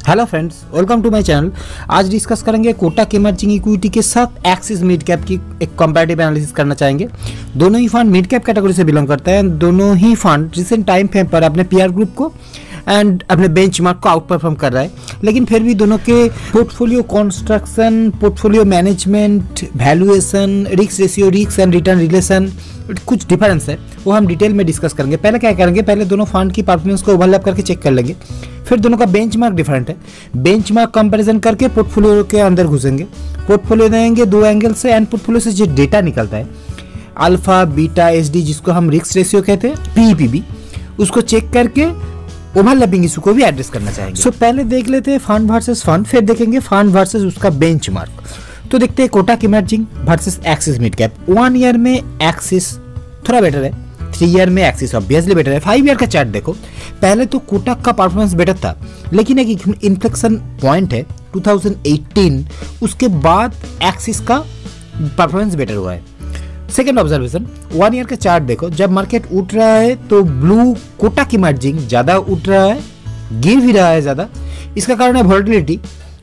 Hello friends, welcome to my channel. आज discuss करेंगे Kotak emerging equity के साथ एक्सिस मिड कैप की एक कंपैरेटिव एनालिसिस करना चाहेंगे। दोनों ही फंड मिड कैप कैटेगरी से बिलोंग करते हैं। दोनों ही फंड रिसेंट टाइम फ्रेम पर अपने पीआर ग्रुप को एंड अपने बेंचमार्क को आउट परफॉर्म कर रहा है, लेकिन फिर भी दोनों के portfolio construction, portfolio management, valuation, risk ratio, risk and return relation कुछ डिफरेंस है, वो हम डिटेल में डिस्कस करेंगे। पहले क्या करेंगे, पहले दोनों फंड की परफॉर्मेंस को ओवरलैप करके चेक कर लेंगे। फिर दोनों का बेंचमार्क डिफरेंट है, बेंचमार्क कंपैरिजन करके पोर्टफोलियो के अंदर घुसेंगे। पोर्टफोलियो देंगे दो एंगल से एंड पोर्टफोलियो से जो डेटा निकलता है अल्फा बीटा एसडी, जिसको हम रिस्क रेशियो कहते हैं, पीईपीबी, उसको चेक करके ओवरलैपिंग इशू को भी एड्रेस करना चाहेंगे। सो पहले देख लेते हैं फंड वर्सेस फंड, फिर देखेंगे फंड वर्सेस उसका बेंचमार्क। तो देखते हैं Kotak emerging versus axis mid cap. 1 year में एक्सिस थोड़ा बेटर है, 3 ईयर में एक्सिस ऑब्वियसली बेटर है। 5 ईयर का चार्ट देखो, पहले तो कोटक का परफॉर्मेंस बेटर था, लेकिन एक इन्फ्लेक्शन पॉइंट है 2018, उसके बाद एक्सिस का परफॉर्मेंस बेटर हुआ है। सेकेंड ऑब्जर्वेशन, 1 ईयर का चार्ट देखो, जब मार्केट उठ रहा है तो ब्लू कोटक इमर्जिंग ज्यादा उठ रहा है, गिर भी रहा है ज्यादा। इसका कारण है वोलेटिलिटी,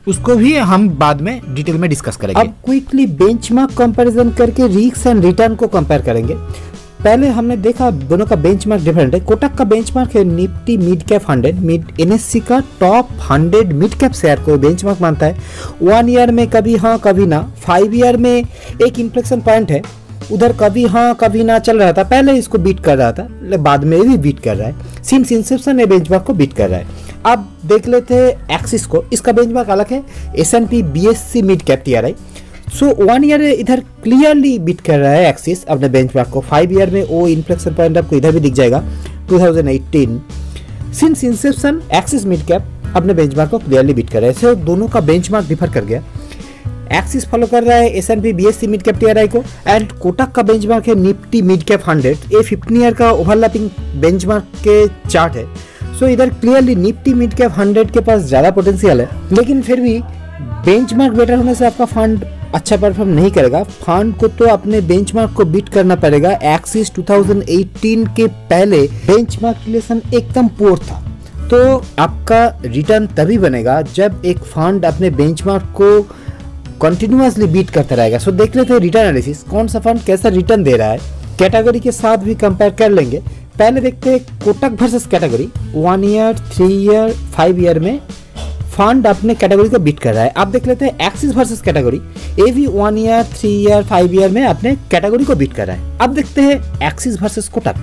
उसको भी हम बाद में डिटेल में डिस्कस करेंगे। अब क्विकली बेंचमार्क कंपैरिजन करके रिस्क एंड रिटर्न को कंपेयर करेंगे। पहले हमने देखा दोनों का बेंचमार्क डिफरेंट है। कोटक का बेंचमार्क है Nifty mid cap 100, mid NSC का टॉप 100 मिड कैप शेयर को बेंचमार्क मानता है। 1 ईयर में कभी हाँ कभी ना, 5 ईयर में एक इन्फ्लेक्शन पॉइंट है, उधर कभी हाँ कभी ना चल रहा था। पहले इसको बीट कर रहा था, बाद में भी बीट कर रहा है। सिंस इंसेप्शन में बेंचमार्क को बीट कर रहा है। अब देख लेते हैं एक्सिस को, इसका बेंचमार्क अलग है, S&P BSC mid cap TRI। सो 1 ईयर इधर क्लियरली बीट कर रहा है एक्सिस अपने बेंचमार्क को। 5 ईयर में वो इन्फ्लेक्शन पॉइंट आपको इधर भी दिख जाएगा 2018। Since Inception axis mid cap अपने बेंचमार्क को क्लियरली बीट कर रहा है। सो दोनों का बेंचमार्क डिफर कर गया। एक्सिस फॉलो कर रहा है S&P BSC mid cap TRI को एंड कोटक का बेंचमार्क है निफ्टी मिड कैप 100। ये 15 ईयर का ओवरलैपिंग बेंचमार्क के चार्ट है। सो इधर क्लियरली निफ्टी मिड कैप 100 के पास ज्यादा पोटेंशियल है, लेकिन फिर भी बेंचमार्क बेटर होने से आपका फंड अच्छा परफॉर्म नहीं करेगा। फंड को तो अपने बेंचमार्क को बीट करना पड़ेगा। एक्सिस 2018 के पहले बेंचमार्क रिलेशन एकदम पुअर था, तो आपका रिटर्न तभी बनेगा जब एक फंड अपने बेंचमार्क को कंटिन्यूअसली बीट करता रहेगा। सो देख लेते हैं रिटर्न एनालिसिस, कौन सा फंड कैसा रिटर्न दे रहा है। कैटेगरी के साथ भी कंपेयर कर लेंगे। पहले देखते हैं Kotak versus category. 1 year, 3 year, 5 year में फंड अपने कैटेगरी को बीट कर रहा है। अब देख लेते हैं एक्सिस वर्सेस कैटेगरी। ये भी 1 ईयर, 3 ईयर, 5 ईयर में अपने कैटेगरी को बीट कर रहा है। अब देखते हैं एक्सिस वर्सेस कोटक।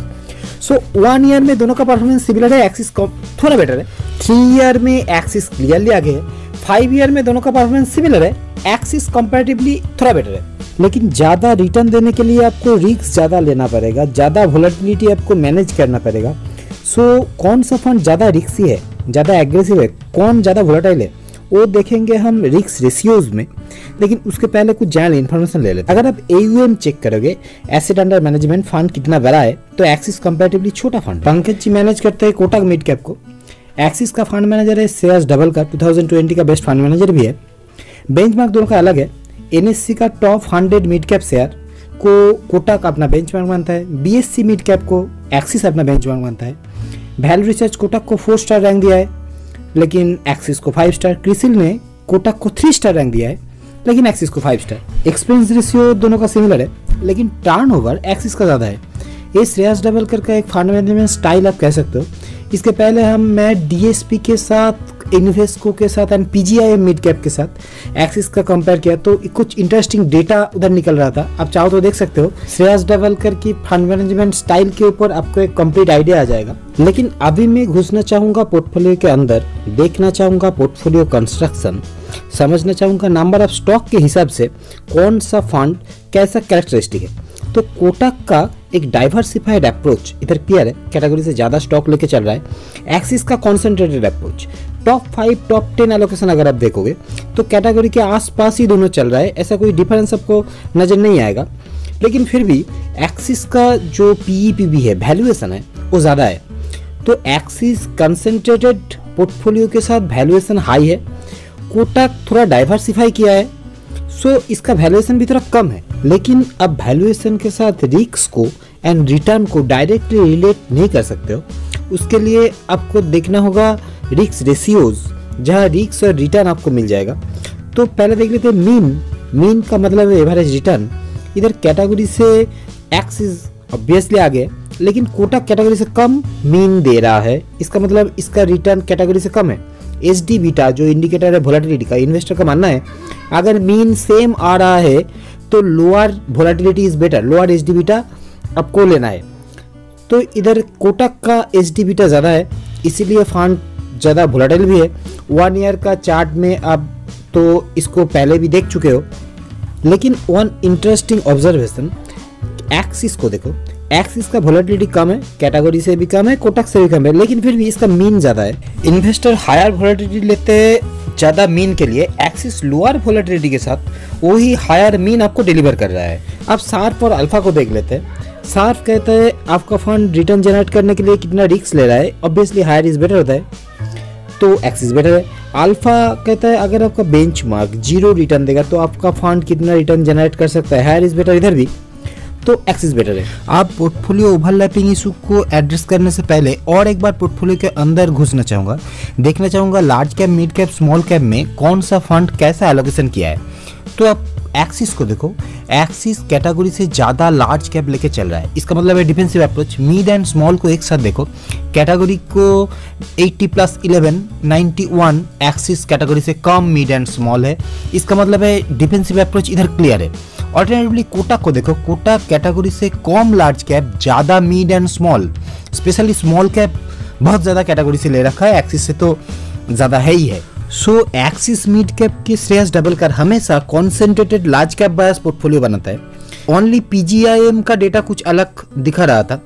सो 1 ईयर में दोनों का परफॉर्मेंस सिमिलर है, एक्सिस थोड़ा बेटर है। 3 ईयर में एक्सिस क्लियरली आगे है। 5 ईयर में दोनों का परफॉर्मेंस सिमिलर है, एक्सिस कंपैरेटिवली थोड़ा बेटर है, लेकिन ज्यादा रिटर्न देने के लिए आपको रिस्क ज्यादा लेना पड़ेगा, ज्यादा वोलेटिलिटी आपको मैनेज करना पड़ेगा। सो कौन सा फंड ज्यादा रिस्की है, ज्यादा एग्रेसिव है, कौन ज्यादा वोलेटाइल है, वो देखेंगे हम रिस्क रेशियोज में। लेकिन उसके पहले कुछ जनरल इन्फॉर्मेशन ले लेते हैं। अगर आप AUM चेक करोगे, एसेट अंडर मैनेजमेंट, फंड कितना बड़ा है, तो एक्सिस कंपैरेटिवली छोटा फंड। पंकज जी मैनेज करते हैं कोटक मिड कैप को। एक्सिस का फंड मैनेजर है श्रेयस डबल का, 2020 का बेस्ट फंड मैनेजर भी है। बेंचमार्क दोनों का अलग है। NSC का टॉप 100 मिड कैप शेयर को कोटक अपना बेंचमार्क मानता है, BSC मिड कैप को एक्सिस अपना बेंचमार्क मानता है। वैल्यू रिसर्च कोटक को 4 स्टार रैंक दिया है, लेकिन एक्सिस को 5 स्टार। क्रिसिल ने कोटक को 3 स्टार रैंक दिया है, लेकिन एक्सिस को 5 स्टार। एक्सपेंस रेशियो दोनों का सिमिलर है, लेकिन टर्नओवर एक्सिस का ज्यादा है। ये श्रेयस डबलकर का एक फंड मैनेजमेंट स्टाइल आप कह सकते हो। इसके पहले मैं DSP के साथ, इन्वेस्को के साथ एंड PGIM मिड कैप के साथ एक्सिस का कंपेयर किया, तो कुछ इंटरेस्टिंग डेटा उधर निकल रहा था। आप चाहो तो देख सकते हो। श्रेयस डबलकर की फंड मैनेजमेंट स्टाइल के ऊपर आपको एक कंप्लीट आइडिया आ जाएगा। लेकिन अभी मैं घुसना चाहूंगा पोर्टफोलियो के अंदर, देखना चाहूंगा पोर्टफोलियो कंस्ट्रक्शन, समझना चाहूंगा नंबर ऑफ स्टॉक के हिसाब से कौन सा फंड कैसा कैरेक्टरिस्टिक है। तो कोटक का एक डाइवर्सिफाइड अप्रोच इधर क्लियर है, कैटेगरी से ज्यादा स्टॉक लेके चल रहा है। एक्सिस का concentrated approach, top 5 top 10 allocation अगर आप देखोगे तो कैटेगरी के आसपास ही दोनों चल रहा है, ऐसा कोई डिफरेंस आपको नजर नहीं आएगा। लेकिन फिर भी एक्सिस का जो PEPB है, वैल्यूएशन है, वो ज्यादा है। तो एक्सिस कंसेंट्रेटेड पोर्टफोलियो के साथ वैल्यूएशन हाई है, कोटक थोड़ा डाइवर्सिफाई किया है, सो इसका वैल्यूएशन भी थोड़ा कम है। लेकिन अब वैल्यूएशन के साथ रिस्क को एंड रिटर्न को डायरेक्टली रिलेट नहीं कर सकते हो। उसके लिए आपको देखना होगा रिस्क रेशियोज जहाँ रिस्क और रिटर्न आपको मिल जाएगा। तो पहले देख लेते हैं मीन का मतलब है एवरेज रिटर्न। इधर कैटेगरी से एक्सिस ऑब्वियसली आगे, लेकिन कोटक कैटेगरी से कम मीन दे रहा है, इसका मतलब इसका रिटर्न कैटेगरी से कम है। एचडी बीटा जो इंडिकेटर है वोलेटिलिटी का, इन्वेस्टर का मानना है अगर मीन सेम आ रहा है तो lower volatility is better, lower HD beta आपको लेना है। तो इधर कोटक का एचडी बीटा ज़्यादा है, इसीलिए फंड ज़्यादा वोलेटाइल भी है। 1 ईयर का चार्ट में आप तो इसको पहले भी देख चुके हो, लेकिन वन इंटरेस्टिंग ऑब्जर्वेशन, एक्सिस को देखो, एक्सिस का वोलेटिलिटी कम है, कैटेगरी से भी कम है, कोटक से भी कम है, लेकिन फिर भी इसका मीन ज़्यादा है। इन्वेस्टर हायर वोलेटिलिटी लेते हैं ज़्यादा मीन के लिए, एक्सिस लोअर वोलेटिलिटी के साथ वही हायर मीन आपको डिलीवर कर रहा है। अब सार्प और अल्फा को देख लेते हैं। सार्प कहता है आपका फंड रिटर्न जनरेट करने के लिए कितना रिस्क ले रहा है, ऑब्वियसली हायर इज बेटर होता है, तो एक्सिस बेटर है। अल्फा कहता है अगर आपका बेंचमार्क 0 रिटर्न देगा तो आपका फंड कितना रिटर्न जनरेट कर सकता है, हायर इज बेटर इधर भी, तो एक्सिस बेटर है। आप पोर्टफोलियो ओवरलैपिंग इशू को एड्रेस करने से पहले और एक बार पोर्टफोलियो के अंदर घुसना चाहूँगा, देखना चाहूँगा large cap, mid cap, small cap में कौन सा फंड कैसा एलोकेशन किया है। तो आप एक्सिस को देखो, एक्सिस कैटेगरी से ज़्यादा लार्ज कैप लेके चल रहा है, इसका मतलब है defensive approach. Mid and small को एक साथ देखो, कैटेगरी को 80+11 91, एक्सिस कैटेगरी से कम मिड एंड स्मॉल है, इसका मतलब है डिफेंसिव अप्रोच इधर क्लियर है। ऑल्टरनेटिवली कोटक को देखो, कोटक कैटेगरी से कम लार्ज कैप, ज़्यादा mid and small, specially small cap बहुत ज़्यादा कैटेगरी से ले रखा है, एक्सिस से तो ज़्यादा है ही है। सो एक्सिस मिड कैप के श्रेयस डबलकर हमेशा कॉन्सेंट्रेटेड लार्ज कैप बायस पोर्टफोलियो बनाता है। ओनली पीजीआईएम का डेटा कुछ अलग दिखा रहा था,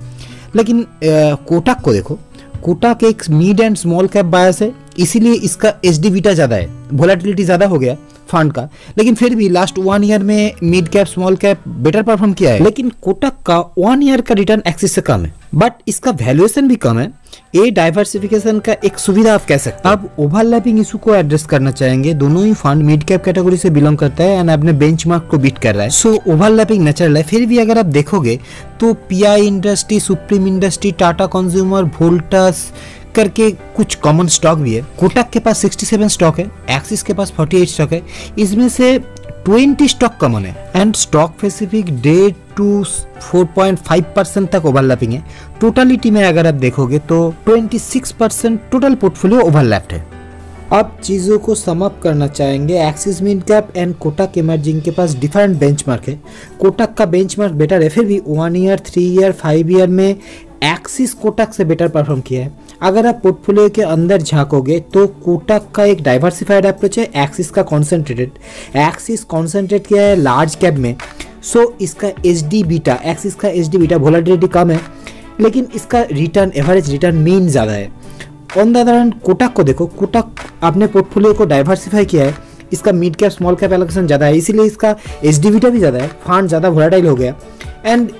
लेकिन कोटक को देखो, कोटक एक मिड एंड स्मॉल कैप बायस है, इसीलिए इसका एचडी बीटा ज़्यादा है, वोलेटिलिटी ज़्यादा हो गया फंड का, लेकिन फिर भी लास्ट 1 ईयर में mid cap small cap better perform किया है। लेकिन कोटक का 1 ईयर का रिटर्न एक्सिस से कम है, बट इसका वैल्यूएशन भी कम है। ये डाइवर्सिफिकेशन का एक सुविधा आप कह सकते हैं। अब ओवरलैपिंग इशू को एड्रेस करना चाहेंगे, दोनों ही फंड मिड कैप कैटेगरी से बिलोंग करता है एंड अपने बेंचमार्क को बीट कर रहा है, सो ओवरलैपिंग नेचुरल है। फिर भी अगर आप देखोगे तो pi industry, supreme industry, Tata consumer, Voltas करके कुछ कॉमन स्टॉक भी है। कोटक के पास 67 स्टॉक है, एक्सिस के पास 48 स्टॉक है, इसमें से 20 स्टॉक कॉमन है एंड स्टॉक स्पेसिफिक डे टू 4.5% तक ओवरलैपिंग है। टोटलिटी में अगर आप देखोगे तो 26% टोटल पोर्टफोलियो ओवरलैप्ड है। अब चीज़ों को सम अप करना चाहेंगे, axis mid cap and Kotak emerging के पास डिफरेंट बेंचमार्क है। कोटक का बेंचमार्क बेटर है, फिर भी 1 ईयर, 3 ईयर, 5 ईयर में एक्सिस कोटक से बेटर परफॉर्म किया है। अगर आप पोर्टफोलियो के अंदर झांकोगे तो कोटक का एक डाइवर्सिफाइड अप्रोच है, एक्सिस का कॉन्सेंट्रेटेड। एक्सिस कॉन्सेंट्रेट किया है लार्ज कैप में, सो इसका एचडी बीटा, एक्सिस का एचडी बीटा वोलेटिलिटी कम है, लेकिन इसका रिटर्न, एवरेज रिटर्न मीन ज़्यादा है। On the other hand Kotak को देखो, कोटक अपने पोर्टफोलियो को डाइवर्सिफाई किया है, इसका mid cap small cap allocation ज़्यादा है, इसीलिए इसका एचडी बीटा भी ज़्यादा है, फंड ज़्यादा वोलेटाइल हो गया and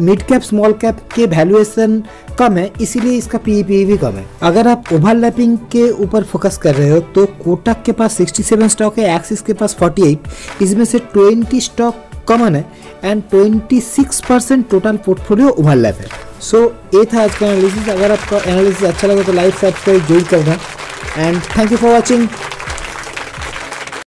mid cap small cap के वैल्यूएशन कम है, इसीलिए इसका पीई भी कम है। अगर आप ओवरलैपिंग के ऊपर फोकस कर रहे हो तो कोटक के पास 67 स्टॉक है, एक्सिस के पास 48, इसमें से 20 स्टॉक कॉमन है एंड 26% टोटल पोर्टफोलियो ओवरलैप है। सो ये था आज का एनालिसिस। अगर आपका एनालिसिस अच्छा लगा तो लाइक, सब्सक्राइब जरूर करना and thank you for watching.